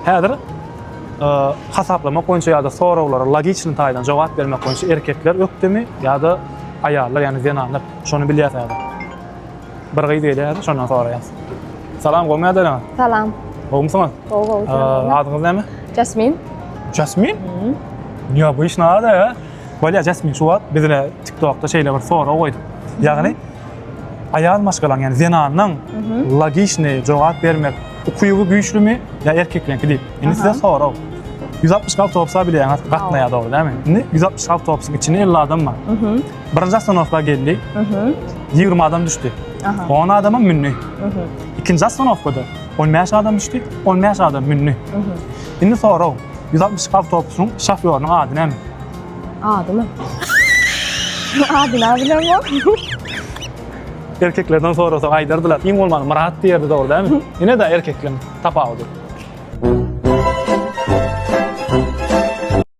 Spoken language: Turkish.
Häzir hasaplamak boýunça ýa-da sorawlara logiçny taýdan jogap bermek boýunça erkekler ökdemi ýa-da aýallar ýani zenanlar şonu bilýär. Bir gyz gelýär, şondan soraýas. Salam, goýmaýarlar. Salam. Goýmuşsyňyz? Goý. Adyňyz näme? Jasmin. Jasmin? Ya bu iş nada ya? Böyle Jasmin şu wagt bizle TikTok'ta şeyler bir soraw goýdy. Ýagny aýal maşgalan yani zenanyň logiçny jogap bermek ukuýugy güýçlümi ýa erkeklenki diýip. Indi size soraw. 160 kal topsa bilýäňiz gatnaýa dogry dämi? Indi 160 kal topsyň içine 50 adam bar. Birinji sınıfga geldik. 20 adam düşdi. 10 adama münni. İkinci sınıfda 15 adam düşdi. 15 adam münni. Indi soraw. 160 kal topsyň şoförüniň ady näme? Adymy? Adyny bilemem. Erkeklerden sorasa aýdardylar. Iň bolmany Murat diýerdi dogry dämi? Ine de erkekler tapawdy.